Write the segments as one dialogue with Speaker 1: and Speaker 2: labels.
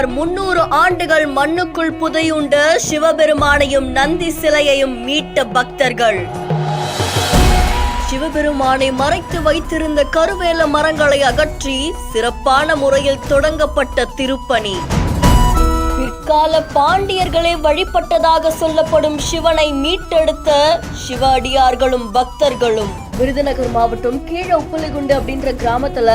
Speaker 1: சுமார் 300 ஆண்டுகள் மண்ணுக்குள் புதையுண்ட சிவபெருமானையும் நந்தி சிலையையும் மீட்ட பக்தர்கள். சிவபெருமானை மறைத்து வைத்திருந்த கருவேல மரங்களை அகற்றி சிறப்பான முறையில் தொடங்கப்பட்ட திருப்பணி. பிற்கால பாண்டியர்களே வழிபட்டதாக சொல்லப்படும் சிவனை மீட்டெடுத்த சிவ அடியார்களும் பக்தர்களும். விருதுநகர் மாவட்டம் கீழ உப்புலிகுண்டு அப்படின்ற கிராமத்துல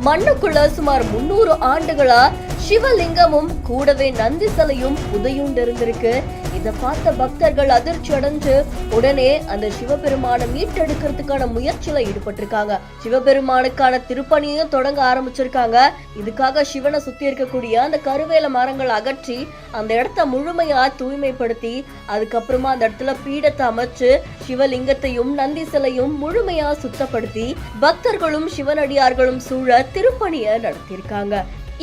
Speaker 1: மண்ணுக்குள்ள சுமார் 300 ஆண்டுகளா சிவலிங்கமும் கூடவே நந்தி சிலையும் புதையுண்டு இருந்திருக்கு. இதை பார்த்த பக்தர்கள் அதிர்ச்சி அடைஞ்சு உடனே அந்த சிவபெருமானை மீட்டெடுக்கிறதுக்கான முயற்சியில ஈடுபட்டிருக்காங்க. சிவபெருமானுக்கான திருப்பணியும் தொடங்க ஆரம்பிச்சிருக்காங்க. இதுக்காக சிவனை சுத்தி இருக்கக்கூடிய அந்த கருவேல மரங்களை அகற்றி அந்த இடத்த முழுமையா தூய்மைப்படுத்தி அதுக்கப்புறமா அந்த இடத்துல பீடத்தை அமைச்சு சிவலிங்கத்தையும் நந்தி சிலையும் முழுமையா சுத்தப்படுத்தி பக்தர்களும் சிவனடியார்களும் சூழ திருப்பணியை நடத்தியிருக்காங்க.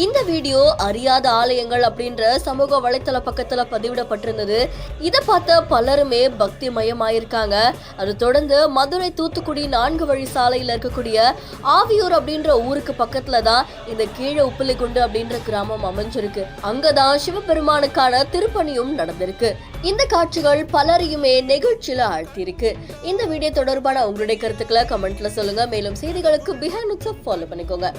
Speaker 1: இந்த வீடியோ அறியாத ஆலயங்கள் அப்படின்ற சமூக வலைத்தள பக்கத்துல பதிவிடப்பட்டிருந்தது. இதை பார்த்த பலருமே பக்தி மயமாயிருக்காங்க. அது தொடர்ந்து மதுரை தூத்துக்குடி 4 வழி சாலையில இருக்கக்கூடிய ஆவியூர் அப்படின்ற ஊருக்கு பக்கத்துல தான் இந்த கீழ உப்புலிகுண்டு அப்படின்ற கிராமம் அமைஞ்சிருக்கு. அங்கதான் சிவபெருமானுக்கான திருப்பணியும் நடந்திருக்கு. இந்த காட்சிகள் பலரையுமே நெகிழ்ச்சியில ஆழ்த்தியிருக்கு. இந்த வீடியோ தொடர்பான உங்களுடைய கருத்துக்களை கமெண்ட்ல சொல்லுங்க. மேலும் செய்திகளுக்கு பிஹைண்ட் நியூஸை ஃபாலோ பண்ணிக்கோங்க.